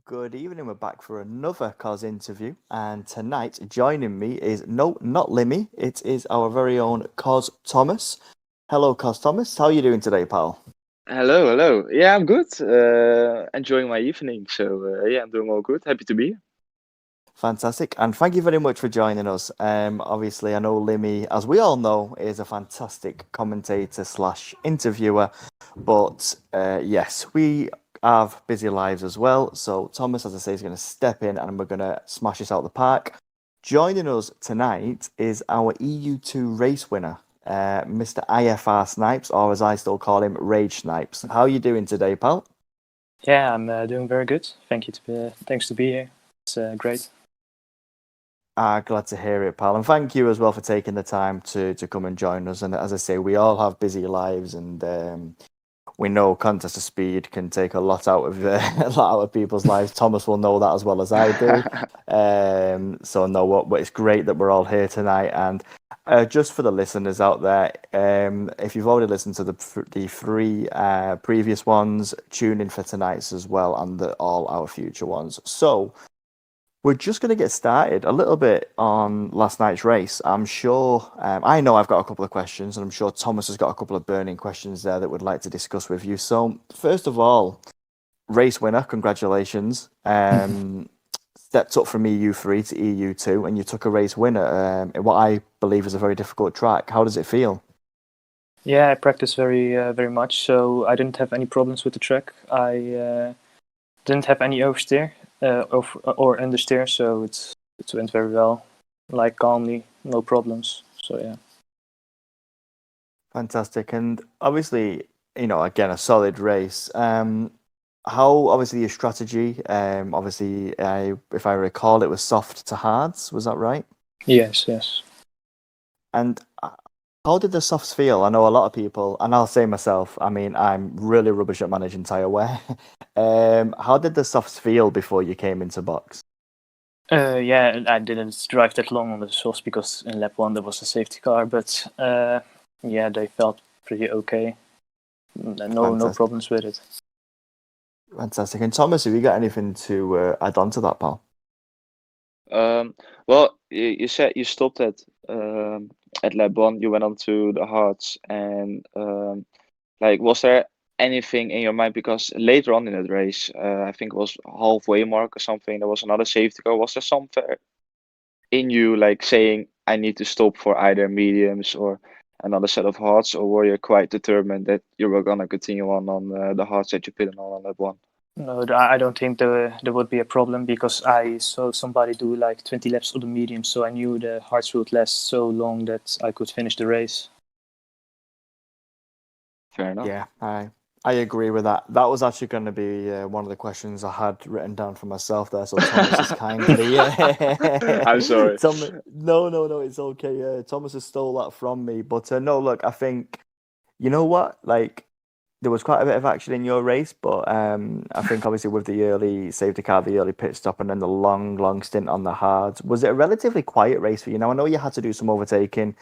Good evening. We're back for another Cos interview, and tonight joining me is no, not Limmy. It is our very own Cos Thomas. Hello, Cos Thomas. How are you doing today, pal? Hello, hello. Yeah, I'm good. Enjoying my evening. So yeah, I'm doing all good. Happy to be here. Fantastic, and thank you very much for joining us. Obviously, I know Limmy, as we all know, is a fantastic commentator slash interviewer, but yes, we have busy lives as well. So Thomas, as I say, is going to step in, and we're going to smash this out the park. Joining us tonight is our EU2 race winner, Mr. IFR Snipes, or as I still call him, Rage Snipes. How are you doing today, pal? Yeah, I'm doing very good. Thanks to be here. It's great. Glad to hear it, pal. And thank you as well for taking the time to come and join us. And as I say, we all have busy lives, and we know contest of speed can take a lot out of a lot out of people's lives. Thomas will know that as well as I do. So no, what it's great that we're all here tonight. And just for the listeners out there, if you've already listened to the three previous ones, tune in for tonight's as well, and all our future ones. So. We're just going to get started a little bit on last night's race. I'm sure, I know I've got a couple of questions, and I'm sure Thomas has got a couple of burning questions there that we'd like to discuss with you. So, first of all, race winner, congratulations. Stepped up from EU3 to EU2, and you took a race winner in what I believe is a very difficult track. How does it feel? Yeah, I practiced very much, so I didn't have any problems with the track. I didn't have any oversteer or understeer, so it went very well, like calmly, no problems. So yeah. Fantastic. And obviously, again, a solid race. How obviously your strategy? Obviously, if I recall, it was soft to hards. Was that right? Yes. And how did the softs feel? I know a lot of people, and I'll say myself. I mean, I'm really rubbish at managing tyre wear. How did the softs feel before you came into box? Yeah, I didn't drive that long on the softs because in lap 1 there was a safety car, but yeah, they felt pretty okay. No problems with it. Fantastic. And Thomas, have you got anything to add on to that, pal? Well, you said you stopped at lap one. You went on to the hards, and like, was there anything in your mind? Because later on in the race, I think it was halfway mark or something. There was another safety car. Was there something in you like saying, "I need to stop for either mediums or another set of hards," or were you quite determined that you were gonna continue on the hards that you put on lap one? No, I don't think there would be a problem because I saw somebody do like 20 laps on the medium, so I knew the hards would last so long that I could finish the race. Fair enough. Yeah, I agree with that. That was actually going to be one of the questions I had written down for myself there. So Thomas is kindly. I'm sorry. No, it's okay. Thomas has stole that from me. But no, look, I think you know what, like. There was quite a bit of action in your race, but I think obviously with the early safety car, the early pit stop, and then the long stint on the hards, was it a relatively quiet race for you? Now I know you had to do some overtaking,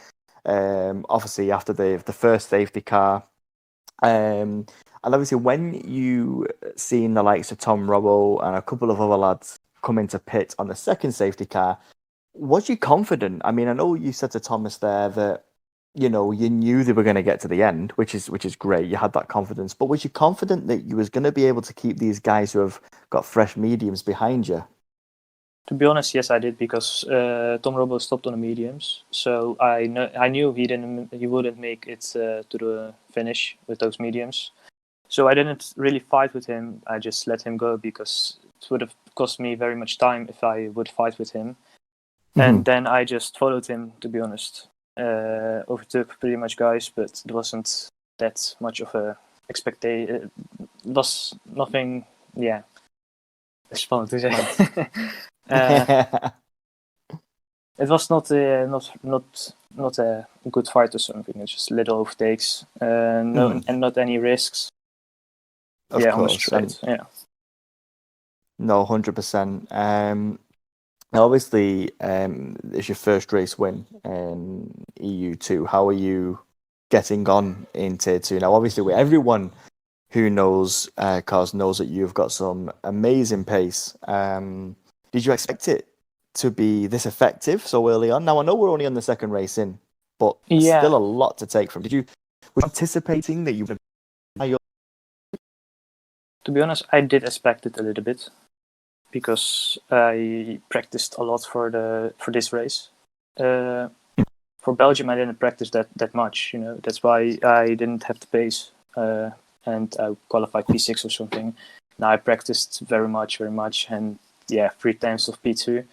obviously after the first safety car, and obviously when you seen the likes of Tom Robbo and a couple of other lads come into pit on the second safety car, was you confident? I mean, I know you said to Thomas there that you knew they were going to get to the end, which is great. You had that confidence, but was you confident that you was going to be able to keep these guys who have got fresh mediums behind you? To be honest, yes, I did because Tom Robbo stopped on the mediums, so I knew he wouldn't make it to the finish with those mediums. So I didn't really fight with him. I just let him go because it would have cost me very much time if I would fight with him. And then I just followed him, to be honest. Overtook pretty much guys, but it wasn't that much of a expectation. It was nothing, yeah. Spannend te zeggen. It was not a good fight or something. It's just little overtakes, and not any risks. Of yeah, course. On the straight. Yeah. No, 100%. Obviously, it's your first race win in EU2. How are you getting on in Tier 2? Now, obviously, everyone who knows cars knows that you've got some amazing pace. Did you expect it to be this effective so early on? Now I know we're only on the second race in, but Yeah. still a lot to take from. Were you anticipating that you would? To be honest, I did expect it a little bit because I practiced a lot for this race. For Belgium, I didn't practice that much. That's why I didn't have the pace, and I qualified P6 or something. Now I practiced very much, and 3 times of P2.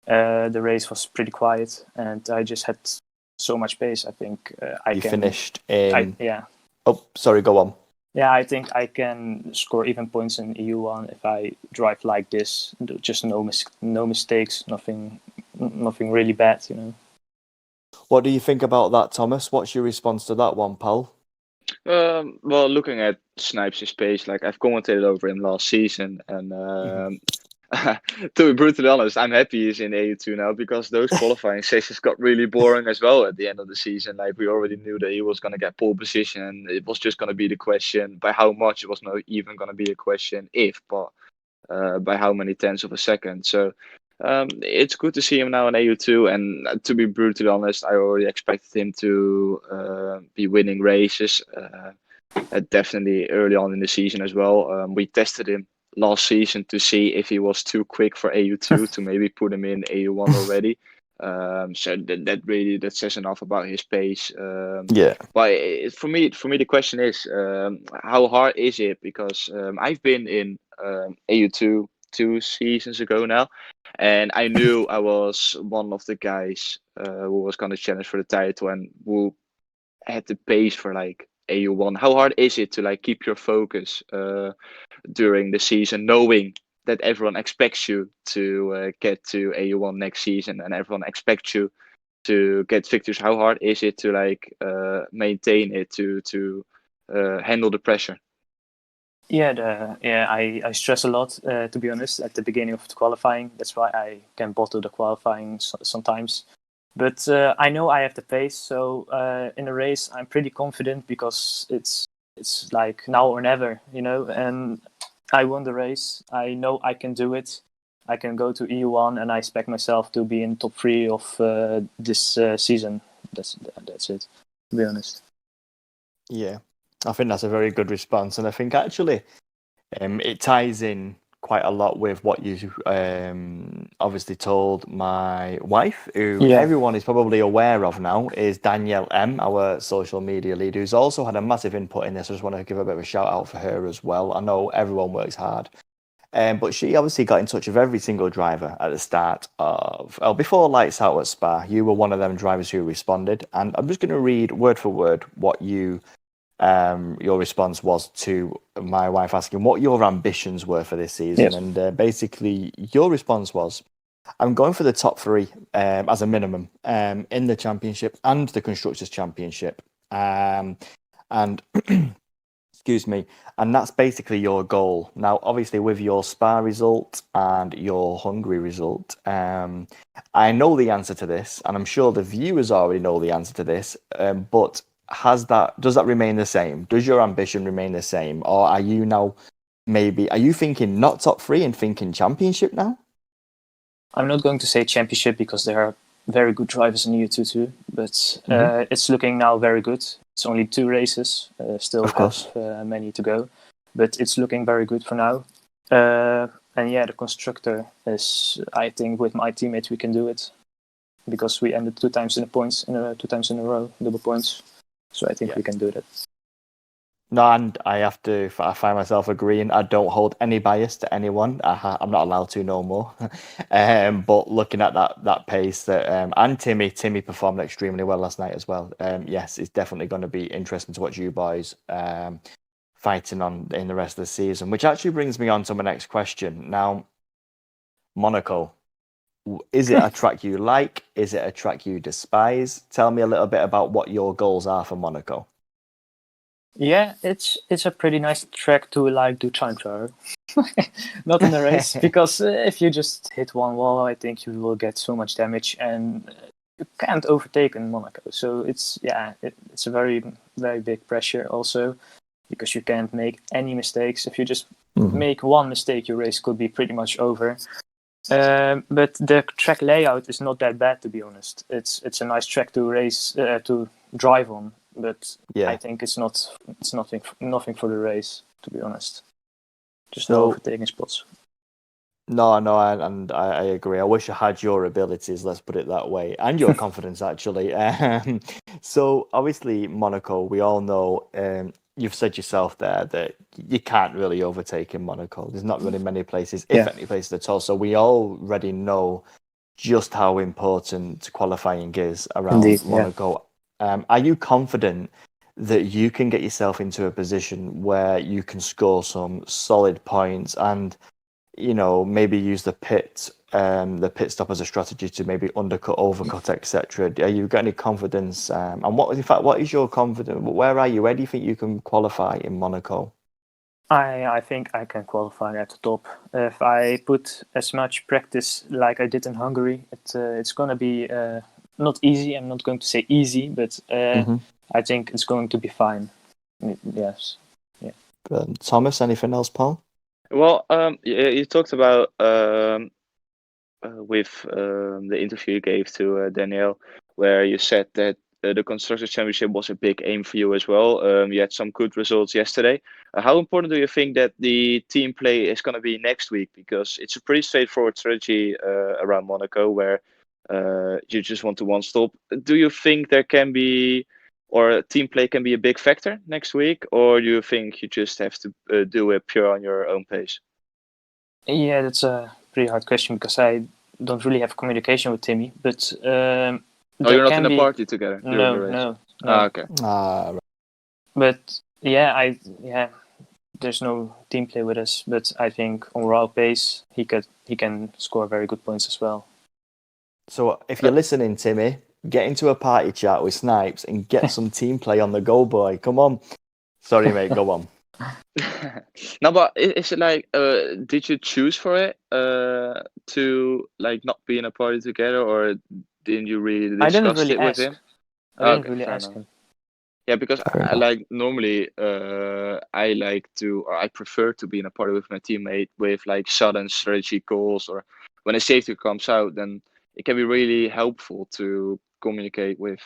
The race was pretty quiet, and I just had so much pace. I think You finished in. Yeah. Oh, sorry. Go on. Yeah, I think I can score even points in EU1 if I drive like this. Just no mistakes, nothing really bad. What do you think about that, Thomas? What's your response to that one, pal? Well, looking at Snipes' pace, like I've commentated over him last season, and to be brutally honest, I'm happy he's in AU2 now because those qualifying sessions got really boring as well at the end of the season. Like we already knew that he was going to get pole position, and it was just going to be the question by how much. It was not even going to be a question if, but by how many tenths of a second. So it's good to see him now in AU2. And to be brutally honest, I already expected him to be winning races. Definitely early on in the season as well. We tested him last season to see if he was too quick for AU2 to maybe put him in AU1 already. So that says enough about his pace. Yeah. But for me, the question is, how hard is it? Because I've been in AU2 2 seasons ago now, and I knew I was one of the guys who was going to challenge for the title and who had the pace for like AU1. How hard is it to like keep your focus during the season, knowing that everyone expects you to get to AU1 next season and everyone expects you to get victories? How hard is it to like maintain it to handle the pressure? I stress a lot, to be honest, at the beginning of the qualifying. That's why I can bottle the qualifying sometimes. But I know I have the pace, so in a race I'm pretty confident because it's like now or never, and I won the race. I know I can do it. I can go to EU1, and I expect myself to be in top 3 of this season. That's it, to be honest. Yeah, I think that's a very good response, and I think actually it ties in quite a lot with what you obviously told my wife, who everyone is probably aware of now, is Danielle M, our social media lead, who's also had a massive input in this. I just want to give a bit of a shout out for her as well. I know everyone works hard. But she obviously got in touch with every single driver at the start of, before Lights Out at Spa. You were one of them drivers who responded. And I'm just going to read word for word what your response was to my wife asking what your ambitions were for this season. Yes. And basically, your response was, I'm going for the top 3 as a minimum in the championship and the Constructors' Championship. And excuse me, and that's basically your goal. Now, obviously, with your Spa result and your Hungary result, I know the answer to this, and I'm sure the viewers already know the answer to this, but does that remain the same? Does your ambition remain the same? Or are you now are you thinking not top 3 and thinking championship now? I'm not going to say championship because there are very good drivers in EU2 too, but it's looking now very good. It's only 2 races, still have many to go, but it's looking very good for now. And the constructor is, I think, with my teammates we can do it because we ended 2 times in the points, 2 times in a row, double points. So I think we can do that. No, and I find myself agreeing. I don't hold any bias to anyone. I'm not allowed to no more. But looking at that pace, and Timmy performed extremely well last night as well. Yes, it's definitely going to be interesting to watch you boys fighting on in the rest of the season. Which actually brings me on to my next question. Now, Monaco, is it a track you like? Is it a track you despise? Tell me a little bit about what your goals are for Monaco. Yeah, it's a pretty nice track to do time trial. Not in a race, because if you just hit one wall, I think you will get so much damage, and you can't overtake in Monaco. So it's a very, very big pressure also. because you can't make any mistakes. If you just Mhm. make one mistake, your race could be pretty much over. But the track layout is not that bad, to be honest. It's a nice track to race to drive on, but Yeah. I think it's nothing for the race, to be honest. Just So- no overtaking spots. No, I agree. I wish I had your abilities, let's put it that way, and your confidence, actually. So, obviously, Monaco, we all know, you've said yourself there that you can't really overtake in Monaco. There's not really many places, if Yeah. any places at all. So, we already know just how important qualifying is around Indeed, yeah. Monaco. Are you confident that you can get yourself into a position where you can score some solid points and maybe use the pit stop as a strategy to maybe undercut, overcut, etc. Are you got any confidence? And what is your confidence? Where are you? Where do you think you can qualify in Monaco? I think I can qualify at the top. If I put as much practice like I did in Hungary, it's going to be not easy. I'm not going to say easy, but Mhm. I think it's going to be fine. Yes. Thomas, anything else, Paul? Well, you talked about with the interview you gave to Danielle, where you said that the Constructors' Championship was a big aim for you as well. You had some good results yesterday. How important do you think that the team play is going to be next week? Because it's a pretty straightforward strategy around Monaco, where you just want to one stop. Do you think there can be, or team play can be a big factor next week, or do you think you just have to do it pure on your own pace? Yeah, that's a pretty hard question because I don't really have communication with Timmy. But Oh, there you're not can in a be party together during the no, race. no, no. Ah, okay. Right. But yeah, there's no team play with us. But I think on raw pace, he can score very good points as well. So if you're listening, Timmy, get into a party chat with Snipes and get some team play on the go, boy. Come on. Sorry, mate. Go on. No, but is it like, did you choose for it to like not be in a party together, or didn't you really I didn't discuss really it with ask. him? I didn't Okay, really fair ask enough. him. Yeah, because Fair I enough. like normally I like to, or I prefer to be in a party with my teammate with like sudden strategy calls, or when a safety comes out, then it can be really helpful to communicate with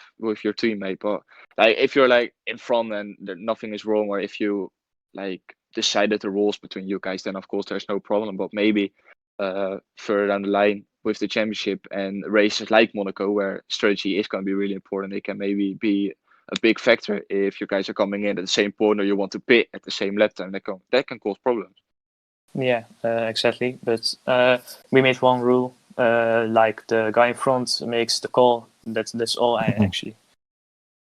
your teammate. But like if you're like in front and nothing is wrong, or if you like decided the rules between you guys, then of course there's no problem. But maybe further down the line with the championship and races like Monaco, where strategy is going to be really important, it can maybe be a big factor if you guys are coming in at the same point, or you want to pit at the same lap time. That can cause problems. Yeah, exactly. But we made one rule, like the guy in front makes the call. That's all actually.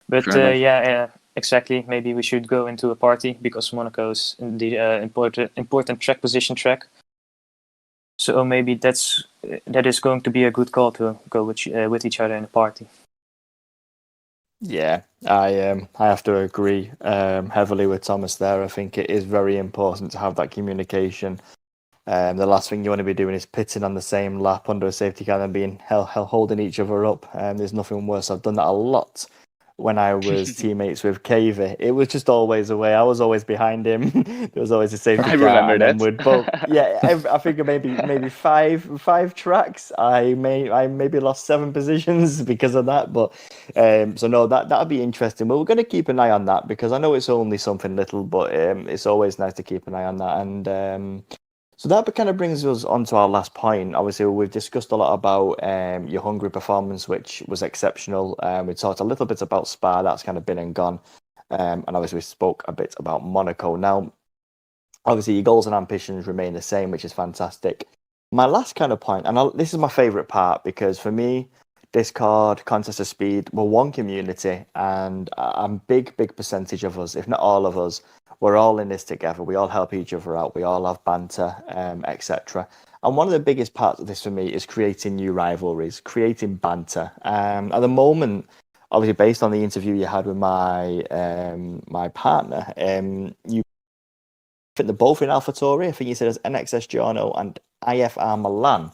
But Fair enough. yeah, exactly. Maybe we should go into a party because Monaco is the important track position track. So maybe that is going to be a good call to go with each other in a party. Yeah, I have to agree heavily with Thomas there. I think it is very important to have that communication. The last thing you want to be doing is pitting on the same lap under a safety car and being holding each other up. There's nothing worse. I've done that a lot when I was teammates with Kaveh. It was just always a way. I was always behind him. There was always a safety I car, remember and then that. we'd both. Yeah, I think maybe five tracks. I maybe lost 7 positions because of that. But so no, that'll be interesting. But we're going to keep an eye on that because I know it's only something little, but it's always nice to keep an eye on that. And so that kind of brings us on to our last point. Obviously, we've discussed a lot about your Hungary performance, which was exceptional. We talked a little bit about Spa, that's kind of been and gone. And obviously, we spoke a bit about Monaco. Now, obviously, your goals and ambitions remain the same, which is fantastic. My last kind of point, and this is my favourite part, because for me, Discord, Contest of Speed, we're one community, and a big percentage of us, if not all of us, we're all in this together. We all help each other out. We all have banter, etc. And one of the biggest parts of this for me is creating new rivalries, creating banter. At the moment, obviously, based on the interview you had with my partner, you I think they're both in AlphaTauri. I think you said as NXS Giorno and IFR Milan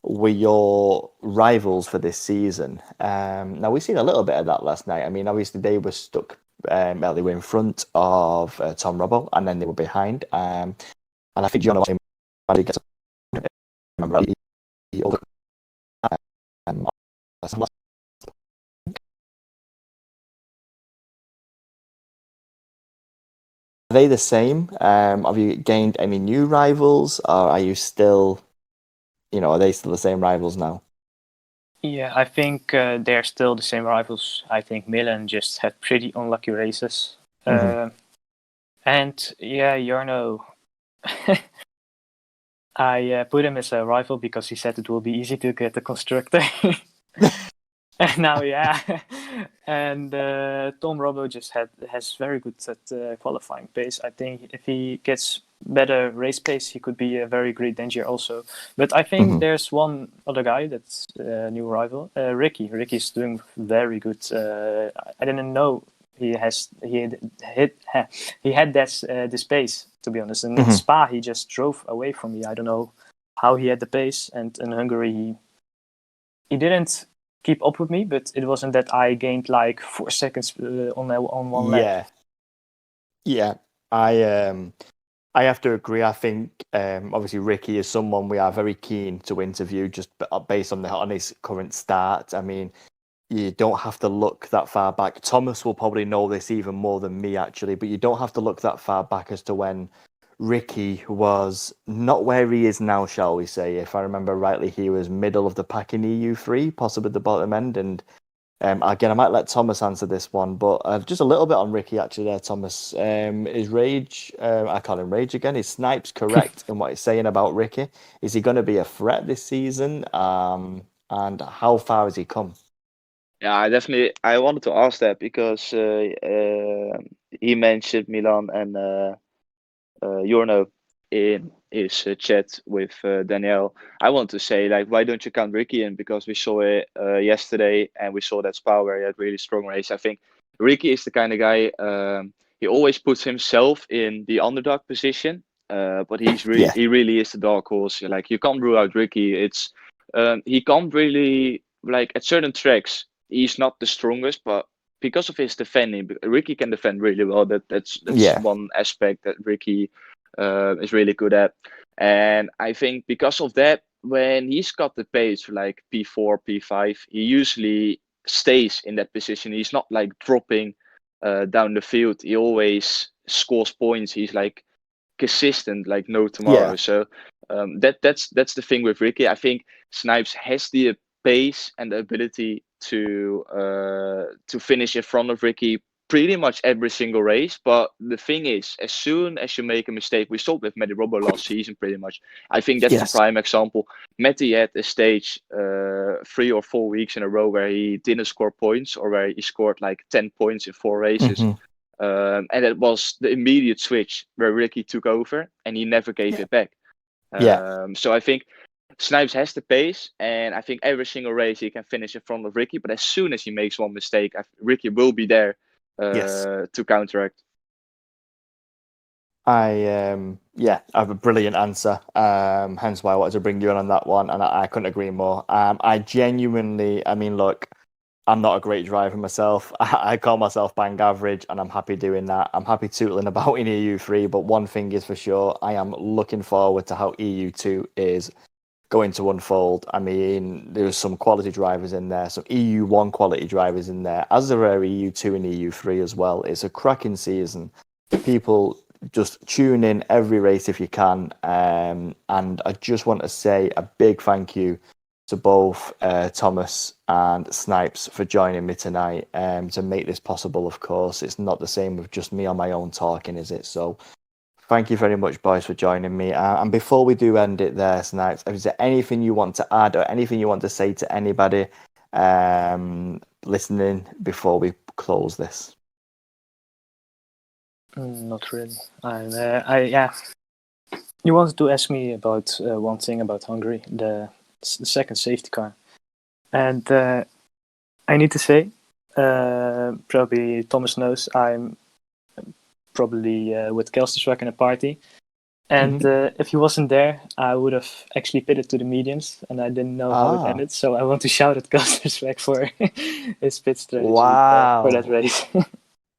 were your rivals for this season. Now, we've seen a little bit of that last night. I mean, obviously, they were stuck they were in front of Tom Robbo, and then they were behind. And I think John gets remember he over. Um, Are they the same? Have you gained any new rivals, or are you still, are they still the same rivals now? Yeah, I think they're still the same rivals. I think Milan just had pretty unlucky races. And yeah, Jarno, I put him as a rival because he said it will be easy to get the constructor. And now, yeah, and Tom Robbo just has very good qualifying pace. I think if he gets better race pace, he could be a very great danger also. But I think there's one other guy that's a new rival, Ricky. Ricky's doing very good. I didn't know he had this pace, to be honest. And in Spa, he just drove away from me. I don't know how he had the pace, and in Hungary, he didn't keep up with me, but it wasn't that I gained like 4 seconds on one lap. Yeah. I have to agree. I think obviously Ricky is someone we are very keen to interview just based on his current start. I mean, you don't have to look that far back. Thomas will probably know this even more than me, actually, but you don't have to look that far back as to when Ricky was not where he is now, shall we say. If I remember rightly, he was middle of the pack in EU3, possibly the bottom end. And again, I might let Thomas answer this one, but just a little bit on Ricky, actually, there, Thomas. Is Rage, I call him Rage again, is Snipes correct in what he's saying about Ricky? Is he going to be a threat this season? And how far has he come? Yeah, I wanted to ask that because he mentioned Milan and Jorno in his chat with Danielle. I want to say, like, why don't you count Ricky in? Because we saw it yesterday, and we saw that Spa where he had really strong race. I think Ricky is the kind of guy. He always puts himself in the underdog position, but he really is the dark horse. Like, you can't rule out Ricky. It's he can't really, like, at certain tracks he's not the strongest, but because of his defending, Ricky can defend really well. That's one aspect that Ricky is really good at. And I think because of that, when he's got the pace for like P4, P5, he usually stays in that position. He's not like dropping down the field. He always scores points. He's like consistent, like no tomorrow. So that's the thing with Ricky. I think Snipes has the pace and the ability to finish in front of Ricky pretty much every single race. But the thing is, as soon as you make a mistake, we saw it with Matty Robbo last season pretty much. I think that's the prime example. Matty had a stage 3 or 4 weeks in a row where he didn't score points, or where he scored like 10 points in 4 races. And it was the immediate switch where Ricky took over, and he never gave it back. So I think Snipes has the pace, and I think every single race he can finish in front of Ricky. But as soon as he makes one mistake, Ricky will be there to counteract. I have a brilliant answer. Hence why I wanted to bring you on that one, and I couldn't agree more. I genuinely, I mean, look, I'm not a great driver myself. I call myself bang average, and I'm happy doing that. I'm happy tootling about in EU3, but one thing is for sure, I am looking forward to how EU2 is going to unfold. I mean, there's some quality drivers in there, some EU1 quality drivers in there, as there are EU2 and EU3 as well. It's a cracking season. People just tune in every race if you can. And I just want to say a big thank you to both Thomas and Snipes for joining me tonight to make this possible. Of course, it's not the same with just me on my own talking, is it? So thank you very much, boys, for joining me. And before we do end it there, Snipes, is there anything you want to add or anything you want to say to anybody listening before we close this? Not really. You wanted to ask me about one thing about Hungary, the second safety car. And I need to say, probably Thomas knows, I'm probably with Kelsterswag in a party. And if he wasn't there, I would have actually pitted to the mediums, and I didn't know how it ended. So I want to shout at Kelsterswag for his pit strategy for that race.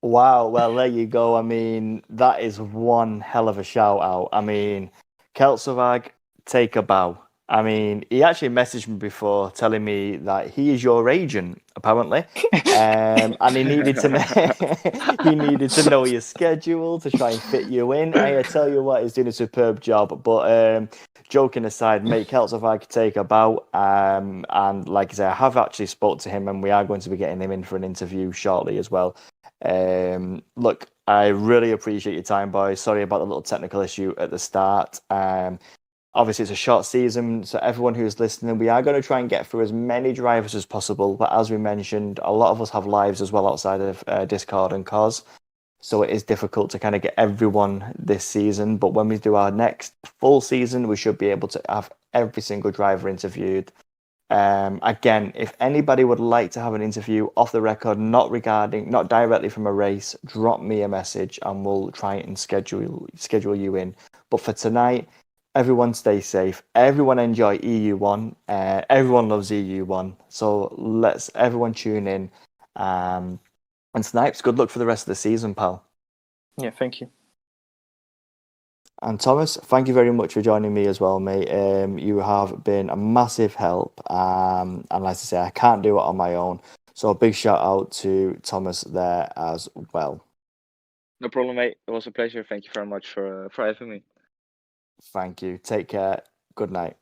Wow, well, there you go. I mean, that is one hell of a shout out. I mean, Keltsovag, take a bow. I mean, he actually messaged me before telling me that he is your agent, apparently. And he needed to know, he needed to know your schedule to try and fit you in. Hey, I tell you what, he's doing a superb job. But joking aside, mate, Keltsovag, take a bow. And like I say, I have actually spoke to him, and we are going to be getting him in for an interview shortly as well. Look, I really appreciate your time, boys. Sorry about the little technical issue at the start. Obviously, it's a short season, so everyone who's listening, we are going to try and get through as many drivers as possible. But as we mentioned, a lot of us have lives as well outside of Discord and COS, so it is difficult to kind of get everyone this season. But when we do our next full season, we should be able to have every single driver interviewed. Again, if anybody would like to have an interview off the record, not directly from a race, drop me a message and we'll try and schedule you in. But for tonight, everyone stay safe. Everyone enjoy EU1. Everyone loves EU1. So let's everyone tune in. And Snipes, good luck for the rest of the season, pal. Yeah, thank you. And Thomas, thank you very much for joining me as well, mate. You have been a massive help. And like I say, I can't do it on my own. So a big shout out to Thomas there as well. No problem, mate. It was a pleasure. Thank you very much for having me. Thank you. Take care. Good night.